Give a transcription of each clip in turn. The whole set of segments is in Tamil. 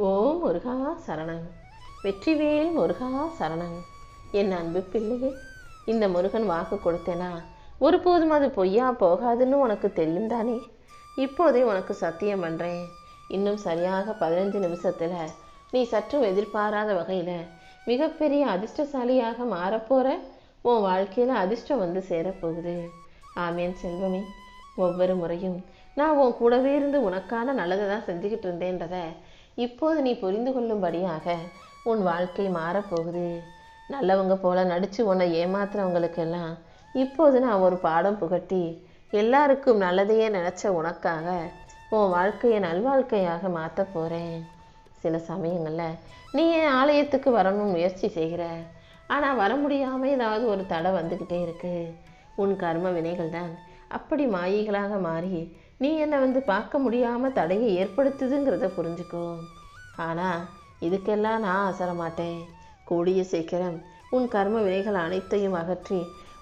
ஓம் முருகா சரணன். வெற்றிவேல் முருகா சரணன். என் அன்பு பிள்ளையே, இந்த முருகன் வாக்கு கொடுத்தேனா ஒருபோதும் அது பொய்யா போகாதுன்னு உனக்கு தெரியும் தானே. இப்போதே உனக்கு சத்தியம் பண்ணுறேன். இன்னும் சரியாக 15 நிமிஷத்தில் நீ சற்றும் எதிர்பாராத வகையில் மிகப்பெரிய அதிர்ஷ்டசாலியாக மாறப்போகிற. உன் வாழ்க்கையில் அதிர்ஷ்டம் வந்து சேரப்போகுது. ஆமேன் செல்வமே. ஒவ்வொரு முறையும் நான் உன் கூடவே இருந்து உனக்கான நல்லதை தான் செஞ்சுக்கிட்டு இருந்தேன்றதை இப்போது நீ புரிந்து கொள்ளும்படியாக உன் வாழ்க்கை மாறப்போகுது. நல்லவங்க போல நடித்து உன்னை ஏமாத்துறவங்களுக்கெல்லாம் இப்போது நான் ஒரு பாடம் புகட்டி எல்லாருக்கும் நல்லதையே நினச்ச உனக்காக உன் வாழ்க்கையை நல்வாழ்க்கையாக மாற்ற போகிறேன். சில சமயங்களில் நீ என் ஆலயத்துக்கு வரணும் முயற்சி செய்கிற, ஆனால் வர முடியாமல் ஏதாவது ஒரு தடை வந்துக்கிட்டே இருக்கு. உன் கர்ம வினைகள் தான் அப்படி மாயிகளாக மாறி நீ என்னை வந்து பார்க்க முடியாமல் தடையை ஏற்படுத்துதுங்கிறத புரிஞ்சுக்கோ. ஆனால் இதுக்கெல்லாம் நான் அசர மாட்டேன். கூடிய சீக்கிரம் உன் கர்ம வினைகள் அனைத்தையும் அகற்றி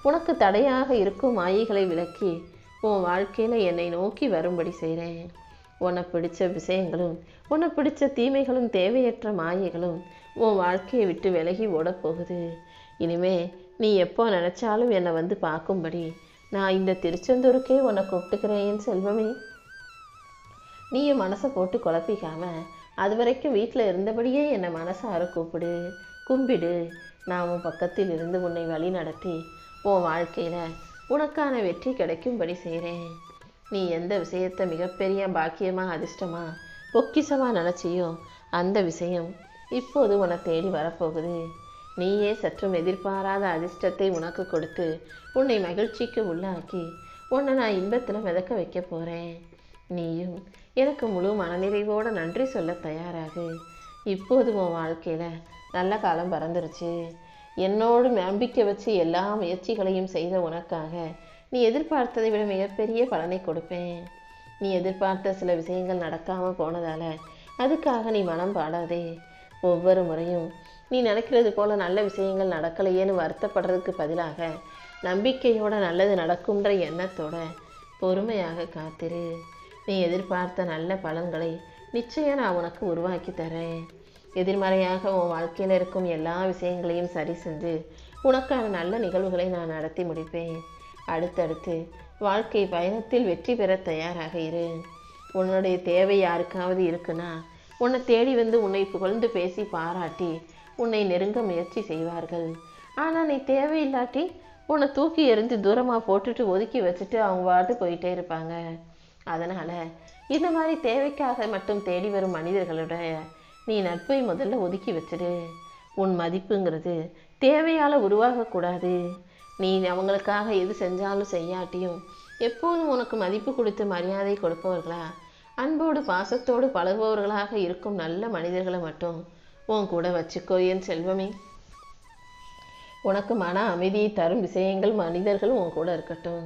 உனக்கு தடையாக இருக்கும் மாயிகளை விலக்கி உன் வாழ்க்கையில் என்னை நோக்கி வரும்படி செய்கிறேன். உன்னை பிடிச்ச விஷயங்களும் உன்னை பிடிச்ச தீமைகளும் தேவையற்ற மாயைகளும் உன் வாழ்க்கையை விட்டு விலகி ஓடப்போகுது. இனிமே நீ எப்போ நினச்சாலும் என்னை வந்து பார்க்கும்படி நான் இந்த திருச்செந்தூருக்கே உன்னை கூப்பிட்டுக்கிறேன் செல்வமே. நீயும் மனசை போட்டு குழப்பிக்காம அது வரைக்கும் வீட்டில் இருந்தபடியே என்னை மனசார கூப்பிடு, கும்பிடு. நான் உன் பக்கத்தில் இருந்து உன்னை வழி நடத்தி உன் வாழ்க்கையில் உனக்கான வெற்றி கிடைக்கும்படி செய்கிறேன். நீ எந்த விஷயத்தை மிகப்பெரிய பாக்கியமாக அதிர்ஷ்டமாக பொக்கிஷமாக நினச்சியோ அந்த விஷயம் இப்போது உன்னை தேடி வரப்போகுது. நீயே சற்றும் எதிர்பாராத அதிர்ஷ்டத்தை உனக்கு கொடுத்து உன்னை மகிழ்ச்சிக்கு உள்ளாக்கி உன்னை நான் இன்பத்தில் மிதக்க வைக்க போகிறேன். நீயும் எனக்கு முழு மனநிறைவோடு நன்றி சொல்ல தயாராகு. இப்போது உன் வாழ்க்கையில் நல்ல காலம் பறந்துருச்சு. என்னோடு நம்பிக்கை வச்சு எல்லா முயற்சிகளையும் செய்த உனக்காக நீ எதிர்பார்த்ததை விட மிகப்பெரிய பலனை கொடுப்பேன். நீ எதிர்பார்த்த சில விஷயங்கள் நடக்காமல் போனதால் அதுக்காக நீ மனம் பாடாதே. ஒவ்வொரு முறையும் நீ நினைக்கிறது போல நல்ல விஷயங்கள் நடக்கலையேன்னு வருத்தப்படுறதுக்கு பதிலாக நம்பிக்கையோட நல்லது நடக்கும்ன்ற எண்ணத்தோட பொறுமையாக காத்திரு. நீ எதிர்பார்த்த நல்ல பலன்களை நிச்சயம் நான் உனக்கு உருவாக்கி தரேன். எதிர்மறையாக உன் வாழ்க்கையில் இருக்கும் எல்லா விஷயங்களையும் சரி செஞ்சு உனக்கான நல்ல நிகழ்வுகளை நான் நடத்தி முடிப்பேன். அடுத்தடுத்து வாழ்க்கை பயணத்தில் வெற்றி பெற தயாராக இரு. உன்னுடைய தேவை யாருக்காவது இருக்குன்னா உன்னை தேடி வந்து உன்னை புகழ்ந்து பேசி பாராட்டி உன்னை நெருங்க முயற்சி செய்வார்கள். ஆனால் நீ தேவையில்லாட்டி உன்னை தூக்கி எறிஞ்சு தூரமாக போட்டுட்டு ஒதுக்கி வச்சுட்டு அவங்க பாட்டு போயிட்டே இருப்பாங்க. அதனால் இந்த மாதிரி தேவைக்காக மட்டும் தேடி வரும் மனிதர்களோட நீ நட்பை முதல்ல ஒதுக்கி வச்சிடு. உன் மதிப்புங்கிறது தேவையால் உருவாகக்கூடாது. நீ அவங்களுக்காக எது செஞ்சாலும் செய்யாட்டியும் எப்போதும் உனக்கு மதிப்பு கொடுத்து மரியாதை கொடுப்பவர்களா அன்போடு பாசத்தோடு பழகுபவர்களாக இருக்கும் நல்ல மனிதர்களை மட்டும் உன் கூட வச்சுக்கோ என் செல்வமே. உனக்கு மன அமைதியை தரும் விஷயங்கள் மனிதர்கள் உன் கூட இருக்கட்டும்.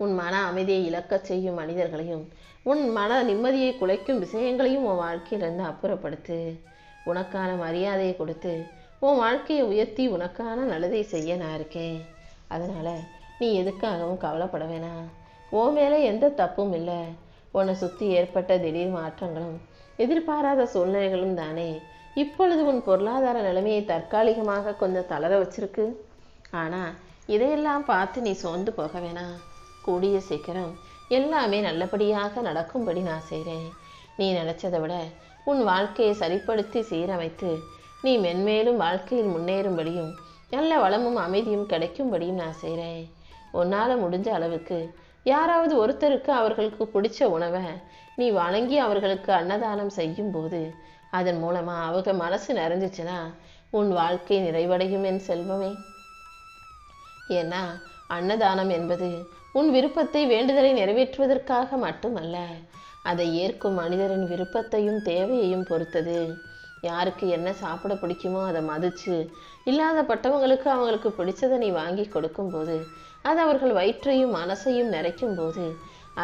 உன் மன அமைதியை இழக்க செய்யும் மனிதர்களையும் உன் மன நிம்மதியை குலைக்கும் விஷயங்களையும் உன் வாழ்க்கையிலிருந்து அப்புறப்படுத்து. உனக்கான மரியாதையை கொடுத்து உன் வாழ்க்கையை உயர்த்தி உனக்கான நல்லதை செய்ய நான் இருக்கேன். அதனால் நீ எதுக்காகவும் கவலைப்பட வேணாம். உன் மேலே எந்த தப்பும் இல்லை. உன்னை சுற்றி ஏற்பட்ட திடீர் மாற்றங்களும் எதிர்பாராத சூழ்நிலைகளும் தானே இப்பொழுது உன் பொருளாதார நிலைமையை தற்காலிகமாக கொஞ்சம் தளர வச்சிருக்கு. ஆனால் இதையெல்லாம் பார்த்து நீ சோர்ந்து போக வேணாம். கூடிய சீக்கிரம் எல்லாமே நல்லபடியாக நடக்கும்படி நான் செய்கிறேன். நீ நினச்சதை விட உன் வாழ்க்கையை சரிப்படுத்தி சீரமைத்து நீ மென்மேலும் வாழ்க்கையில் முன்னேறும்படியும் நல்ல வளமும் அமைதியும் கிடைக்கும்படியும் நான் செய்கிறேன். உன்னால் முடிஞ்ச அளவுக்கு யாராவது ஒருத்தருக்கு அவர்களுக்கு பிடிச்ச உணவை நீ வழங்கி அவர்களுக்கு அன்னதானம் செய்யும்போது அதன் மூலமாக அவங்க மனசு நிறைஞ்சிச்சுன்னா உன் வாழ்க்கை நிறைவடையும் என் செல்வமே. ஏன்னா அன்னதானம் என்பது உன் விருப்பத்தை வேண்டுதலை நிறைவேற்றுவதற்காக மட்டுமல்ல, அதை ஏற்கும் மனிதரின் விருப்பத்தையும் தேவையையும் பொறுத்தது. யாருக்கு என்ன சாப்பிட பிடிக்குமோ அதை மதித்து இல்லாதப்பட்டவங்களுக்கு அவங்களுக்கு பிடிச்சதை நீ வாங்கி கொடுக்கும்போது அது அவர்கள் வயிற்றையும் மனசையும் நிறைக்கும் போது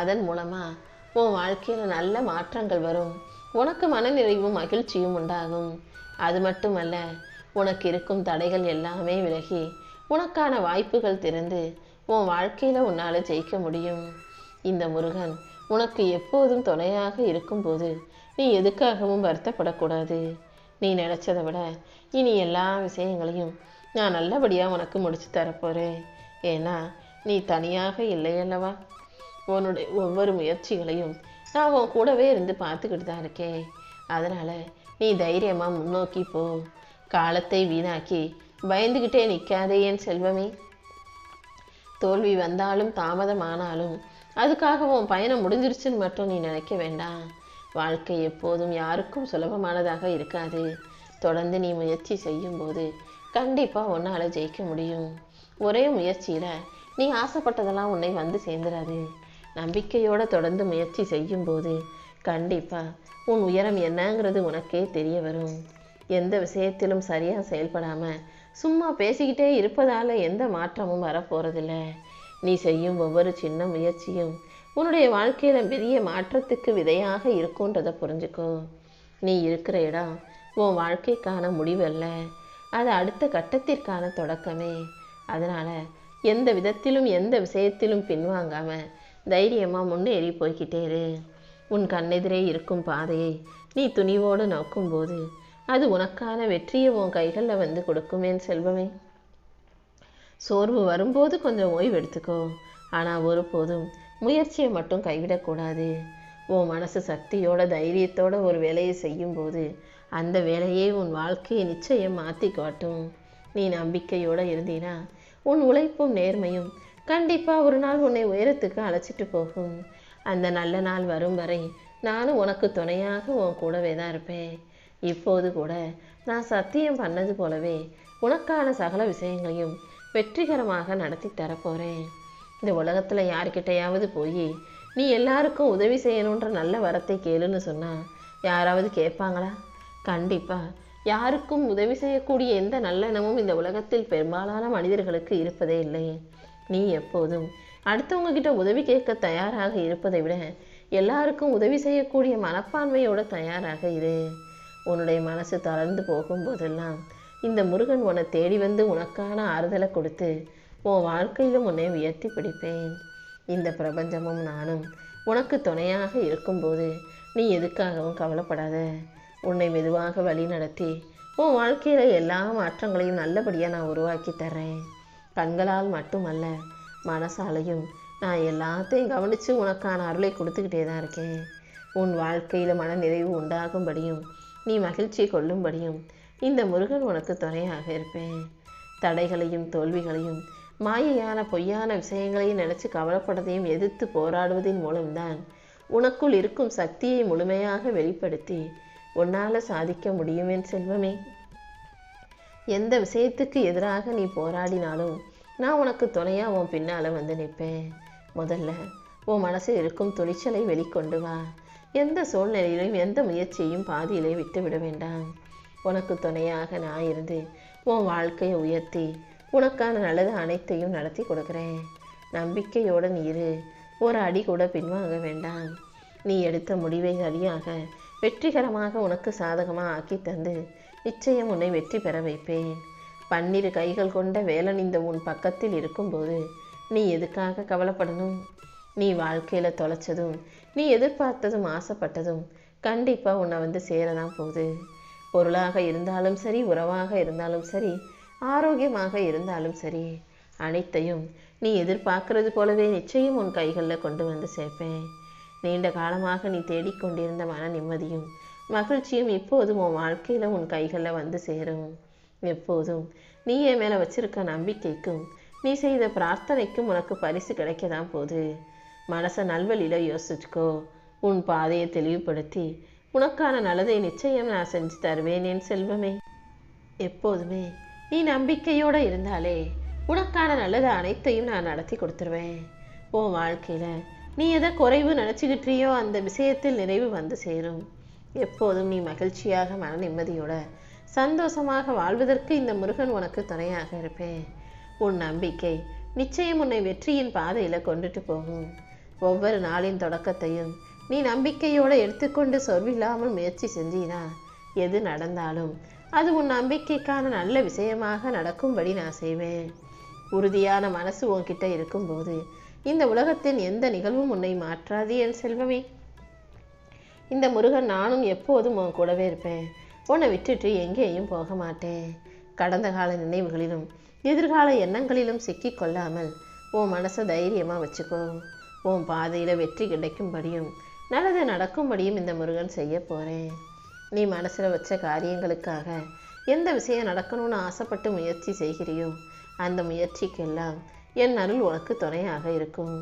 அதன் மூலமாக உன் வாழ்க்கையில் நல்ல மாற்றங்கள் வரும். உனக்கு மனநிறைவும் மகிழ்ச்சியும் உண்டாகும். அது மட்டுமல்ல, உனக்கு இருக்கும் தடைகள் எல்லாமே விலகி உனக்கான வாய்ப்புகள் திறந்து உன் வாழ்க்கையில் உன்னால் ஜெயிக்க முடியும். இந்த முருகன் உனக்கு எப்போதும் துணையாக இருக்கும்போது நீ எதுக்காகவும் வருத்தப்படக்கூடாது. நீ நினச்சதை விட இனி எல்லா விஷயங்களையும் நான் நல்லபடியாக உனக்கு முடிச்சு தரப்போகிறேன். ஏன்னா நீ தனியாக இல்லை அல்லவா. உன்னுடைய ஒவ்வொரு முயற்சிகளையும் நான் உன் கூடவே இருந்து பார்த்துக்கிட்டு தான் இருக்கேன். அதனால் நீ தைரியமாக முன்னோக்கி போ. காலத்தை வீணாக்கி பயந்துக்கிட்டே நிற்காதே என் செல்வமே. தோல்வி வந்தாலும் தாமதமானாலும் அதுக்காக உன் பயணம் முடிஞ்சிருச்சுன்னு மட்டும் நீ நினைக்க வேண்டாம். வாழ்க்கை எப்போதும் யாருக்கும் சுலபமானதாக இருக்காது. தொடர்ந்து நீ முயற்சி செய்யும்போது கண்டிப்பாக உன்னால் ஜெயிக்க முடியும். ஒரே முயற்சியில் நீ ஆசைப்பட்டதெல்லாம் உன்னை வந்து சேர்ந்துடாது. நம்பிக்கையோடு தொடர்ந்து முயற்சி செய்யும்போது கண்டிப்பாக உன் உயரம் என்னங்கிறது உனக்கே தெரிய வரும். எந்த விஷயத்திலும் சரியாக செயல்படாமல் சும்மா பேசிக்கிட்டே இருப்பதால் எந்த மாற்றமும் வரப்போகிறதில்ல. நீ செய்யும் ஒவ்வொரு சின்ன முயற்சியும் உன்னுடைய வாழ்க்கையில் பெரிய மாற்றத்துக்கு விதையாக இருக்குன்றதை புரிஞ்சுக்கோ. நீ இருக்கிற இடம் உன் வாழ்க்கைக்கான முடிவல்ல, அது அடுத்த கட்டத்திற்கான தொடக்கமே. அதனால் எந்த விதத்திலும் எந்த விஷயத்திலும் பின்வாங்காமல் தைரியமாக முன்னேறி போய்கிட்டே இரு. உன் கண்ணெதிரே இருக்கும் பாதையை நீ துணிவோடு நோக்கும்போது அது உனக்கான வெற்றியை உன் கைகளில் வந்து கொடுக்குமேன் செல்வமே. சோர்வு வரும்போது கொஞ்சம் ஓய்வு எடுத்துக்கோ. ஆனால் ஒருபோதும் முயற்சியை மட்டும் கைவிடக்கூடாது. உன் மனசு சக்தியோட தைரியத்தோட ஒரு வேலையை செய்யும்போது அந்த வேலையே உன் வாழ்க்கையை நிச்சயம் மாற்றி காட்டும். நீ நம்பிக்கையோடு இருந்தீனா உன் உழைப்பும் நேர்மையும் கண்டிப்பாக ஒரு நாள் உன்னை உயரத்துக்கு அழைச்சிட்டு போகும். அந்த நல்ல நாள் வரும் வரை நானும் உனக்கு துணையாக உன் கூடவே தான் இருப்பேன். இப்போது கூட நான் சத்தியம் பண்ணது போலவே உனக்கான சகல விஷயங்களையும் வெற்றிகரமாக நடத்தி தரப்போகிறேன். இந்த உலகத்தில் யார்கிட்டையாவது போய் நீ எல்லாருக்கும் உதவி செய்யணுன்ற நல்ல வரத்தை கேளுன்னு சொன்னால் யாராவது கேட்பாங்களா? கண்டிப்பாக யாருக்கும் உதவி செய்யக்கூடிய எந்த நல்லெண்ணமும் இந்த உலகத்தில் பெரும்பாலான மனிதர்களுக்கு இருப்பதே இல்லை. நீ எப்போதும் அடுத்தவங்க கிட்ட உதவி கேட்க தயாராக இருப்பதை விட எல்லாருக்கும் உதவி செய்யக்கூடிய மனப்பான்மையோட தயாராக இரு. உன்னுடைய மனசு தளர்ந்து போகும்போதெல்லாம் இந்த முருகன் உன்னை தேடி வந்து உனக்கான ஆறுதலை கொடுத்து உன் வாழ்க்கையிலும் உன்னை உயர்த்தி பிடிப்பேன். இந்த பிரபஞ்சமும் நானும் உனக்கு துணையாக இருக்கும்போது நீ எதுக்காகவும் கவலைப்படாத. உன்னை மெதுவாக வழி நடத்தி உன் வாழ்க்கையில் எல்லா மாற்றங்களையும் நல்லபடியாக நான் உருவாக்கி தர்றேன். கண்களால் மட்டுமல்ல, மனசாலையும் நான் எல்லாத்தையும் கவனித்து உனக்கான அருளை கொடுத்துக்கிட்டே தான் இருக்கேன். உன் வாழ்க்கையில் மன நிறைவு உண்டாகும்படியும் நீ மகிழ்ச்சி கொள்ளும்படியும் இந்த முருகன் உனக்கு துணையாக இருப்பேன். தடைகளையும் தோல்விகளையும் மாயையான பொய்யான விஷயங்களையும் நினச்சி கவலைப்படுறதையும் எதிர்த்து போராடுவதன் மூலம்தான் உனக்குள் இருக்கும் சக்தியை முழுமையாக வெளிப்படுத்தி உன்னால் சாதிக்க முடியுமேன் செல்வமே. எந்த விஷயத்துக்கு எதிராக நீ போராடினாலும் நான் உனக்கு துணையாக உன் பின்னால் வந்து நிற்பேன். முதல்ல உன் மனசில் இருக்கும் துணிச்சலை வெளிக்கொண்டு வா. எந்த சூழ்நிலையிலும் எந்த முயற்சியையும் பாதியிலே விட்டு விட வேண்டாம். உனக்கு துணையாக நான் இருந்து உன் வாழ்க்கையை உயர்த்தி உனக்கான நல்லது அனைத்தையும் நடத்தி கொடுக்குறேன். நம்பிக்கையோடு நீ இரு. ஒரு அடி கூட பின்வாங்க வேண்டாம். நீ எடுத்த முடிவை சரியாக வெற்றிகரமாக உனக்கு சாதகமாக ஆக்கி தந்து நிச்சயம் உன்னை வெற்றி பெற வைப்பேன். 12 கைகள் கொண்ட வேலன் இந்த உன் பக்கத்தில் இருக்கும்போது நீ எதுக்காக கவலைப்படணும்? நீ வாழ்க்கையில் தொலைச்சதும் நீ எதிர்பார்த்ததும் ஆசைப்பட்டதும் கண்டிப்பாக உன்னை வந்து சேரதான் போகுது. பொருளாக இருந்தாலும் சரி, உறவாக இருந்தாலும் சரி, ஆரோக்கியமாக இருந்தாலும் சரி, அனைத்தையும் நீ எதிர்பார்க்கறது போலவே நிச்சயம் உன் கைகளில் கொண்டு வந்து சேர்ப்பேன். நீண்ட காலமாக நீ தேடிக்கொண்டிருந்த மன நிம்மதியும் மகிழ்ச்சியும் இப்போதும் உன் வாழ்க்கையில் உன் கைகளில் வந்து சேரும். எப்போதும் நீ என் மேலே வச்சிருக்க நம்பிக்கைக்கும் நீ செய்த பிரார்த்தனைக்கும் உனக்கு பரிசு கிடைக்க தான் போகுது. மனசை நல்வழியில் யோசிச்சுக்கோ. உன் பாதையை தெளிவுபடுத்தி உனக்கான நல்லதை நிச்சயம் நான் செஞ்சு தருவேன் என் செல்வமே. எப்போதுமே நீ நம்பிக்கையோடு இருந்தாலே உனக்கான நல்லது அனைத்தையும் நான் நடத்தி கொடுத்துருவேன். உன் வாழ்க்கையில் நீ எதை குறைவு நினச்சிக்கிட்டியோ அந்த விஷயத்தில் நிறைவு வந்து சேரும். எப்போதும் நீ மகிழ்ச்சியாக மன நிம்மதியோட சந்தோஷமாக வாழ்வதற்கு இந்த முருகன் உனக்கு துணையாக இருப்பேன். உன் நம்பிக்கை நிச்சயம் உன்னை வெற்றியின் பாதையில் கொண்டுட்டு போகும். ஒவ்வொரு நாளின் தொடக்கத்தையும் நீ நம்பிக்கையோடு எடுத்துக்கொண்டு சொர்வில்லாமல் முயற்சி செஞ்சினா எது நடந்தாலும் அது உன் நம்பிக்கைக்கான நல்ல விஷயமாக நடக்கும்படி நான் செய்வேன். உறுதியான மனசு உன்கிட்ட இருக்கும்போது இந்த உலகத்தின் எந்த நிகழ்வும் உன்னை மாற்றாது என் செல்வமே. இந்த முருகன் நானும் எப்போதும் உன் கூடவே இருப்பேன். உன்னை விட்டுட்டு எங்கேயும் போக மாட்டேன். கடந்த கால நினைவுகளிலும் எதிர்கால எண்ணங்களிலும் சிக்கி கொள்ளாமல் உன் மனசை தைரியமாக வச்சுக்கோ. உன் பாதையில் வெற்றி கிடைக்கும்படியும் நல்லது நடக்கும்படியும் இந்த முருகன் செய்ய போகிறேன். நீ மனசில் வச்ச காரியங்களுக்காக எந்த விஷயம் நடக்கணும்னு ஆசைப்பட்டு முயற்சி செய்கிறியோ அந்த முயற்சிக்கெல்லாம் என் அருள் உனக்கு துணையாக இருக்கும்.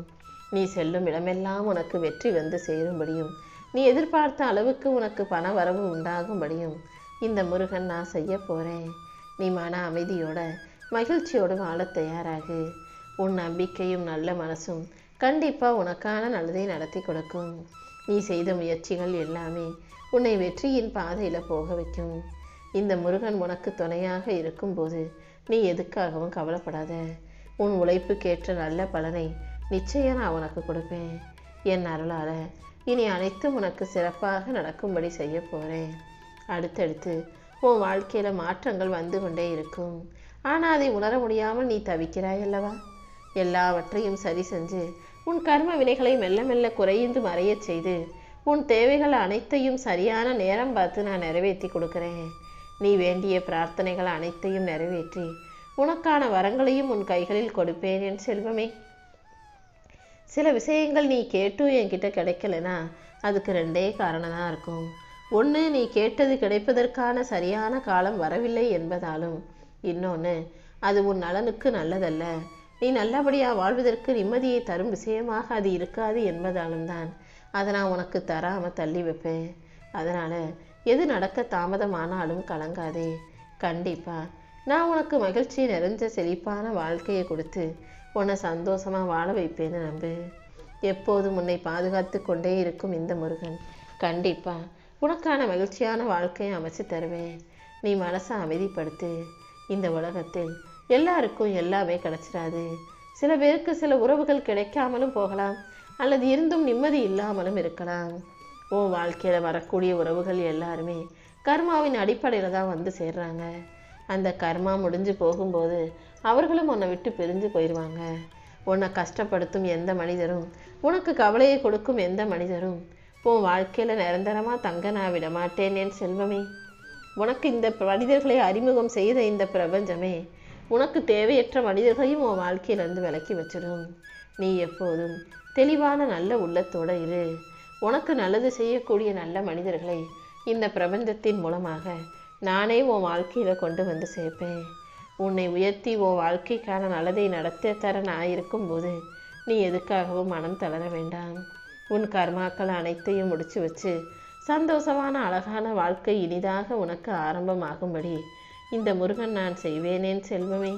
நீ செல்லும் இடமெல்லாம் உனக்கு வெற்றி வந்து சேரும்படியும் நீ எதிர்பார்த்த அளவுக்கு உனக்கு பண வரவு உண்டாகும்படியும் இந்த முருகன் நான் செய்ய போகிறேன். நீ மன அமைதியோட மகிழ்ச்சியோடு வாழ தயாராகு. உன் நம்பிக்கையும் நல்ல மனசும் கண்டிப்பாக உனக்கான நல்லதை நடத்தி கொடுக்கும். நீ செய்த முயற்சிகள் எல்லாமே உன்னை வெற்றியின் பாதையில் போக வைக்கும். இந்த முருகன் உனக்கு துணையாக இருக்கும்போது நீ எதுக்காகவும் கவலைப்படாத. உன் உழைப்புக்கேற்ற நல்ல பலனை நிச்சயம் நான் உனக்கு கொடுப்பேன். என் அருளால் இனி அனைத்தும் உனக்கு சிறப்பாக நடக்கும்படி செய்ய போகிறேன். அடுத்தடுத்து உன் வாழ்க்கையில் மாற்றங்கள் வந்து கொண்டே இருக்கும். ஆனால் அதை உணர முடியாமல் நீ தவிக்கிறாய் அல்லவா? எல்லாவற்றையும் சரி செஞ்சு உன் கர்ம வினைகளை மெல்ல மெல்ல குறைந்து மறையச் செய்து உன் தேவைகள் அனைத்தையும் சரியான நேரம் பார்த்து நான் நிறைவேற்றி கொடுக்குறேன். நீ வேண்டிய பிரார்த்தனைகள் அனைத்தையும் நிறைவேற்றி உனக்கான வரங்களையும் உன் கைகளில் கொடுப்பேன் என் செல்வமே. சில விஷயங்கள் நீ கேட்டும் என்கிட்ட கிடைக்கலனா அதுக்கு 2 காரணம் தான் இருக்கும். ஒன்று, நீ கேட்டது கிடைப்பதற்கான சரியான காலம் வரவில்லை என்பதாலும், இன்னொன்று, அது உன் நலனுக்கு நல்லதல்ல, நீ நல்லபடியாக வாழ்வதற்கு நிம்மதியை தரும் விஷயமாக அது இருக்காது என்பதாலும் தான் அதை நான் உனக்கு தராமல் தள்ளி வைப்பேன். அதனால் எது நடக்க தாமதமானாலும் கலங்காதே. கண்டிப்பாக நான் உனக்கு மகிழ்ச்சி நிறைஞ்ச செழிப்பான வாழ்க்கையை கொடுத்து உன்னை சந்தோஷமாக வாழ வைப்பேன்னு நம்பு. எப்போதும் உன்னை பாதுகாத்து கொண்டே இருக்கும் இந்த முருகன் கண்டிப்பாக உனக்கான மகிழ்ச்சியான வாழ்க்கையை அமைச்சு தருவேன். நீ மனசை அமைதிப்படுத்து. இந்த உலகத்தில் எல்லாருக்கும் எல்லாமே கிடைச்சிடாது. சில பேருக்கு சில உறவுகள் கிடைக்காமலும் போகலாம், அல்லது இருந்தும் நிம்மதி இல்லாமலும் இருக்கலாம். உன் வாழ்க்கையில் வரக்கூடிய உறவுகள் எல்லாருமே கர்மாவின் அடிப்படையில் தான் வந்து சேர்றாங்க. அந்த கர்மா முடிஞ்சு போகும்போது அவர்களும் உன்னை விட்டு பிரிஞ்சு போயிடுவாங்க. உன்னை கஷ்டப்படுத்தும் எந்த மனிதரும், உனக்கு கவலையை கொடுக்கும் எந்த மனிதரும் உன் வாழ்க்கையில் நிரந்தரமாக தங்க நான் விட மாட்டேன் என் செல்வமே. உனக்கு இந்த மனிதர்களை அறிமுகம் செய்த இந்த பிரபஞ்சமே உனக்கு தேவையற்ற மனிதர்களையும் உன் வாழ்க்கையிலிருந்து விலக்கி வச்சிடும். நீ எப்போதும் தெளிவான நல்ல உள்ளத்தோடு இரு. உனக்கு நல்லது செய்யக்கூடிய நல்ல மனிதர்களை இந்த பிரபஞ்சத்தின் மூலமாக நானே உன் வாழ்க்கையில் கொண்டு வந்து சேர்ப்பேன். உன்னை உயர்த்தி உன் வாழ்க்கைக்கான நல்லதை நடத்த தர நான் இருக்கும்போது நீ எதுக்காகவும் மனம் தளர வேண்டாம். உன் கர்மாக்கள் அனைத்தையும் முடிச்சு வச்சு சந்தோஷமான அழகான வாழ்க்கை இனிதாக உனக்கு ஆரம்பமாகும்படி இந்த முருகன் நான் செய்வேனேன் செல்வமே.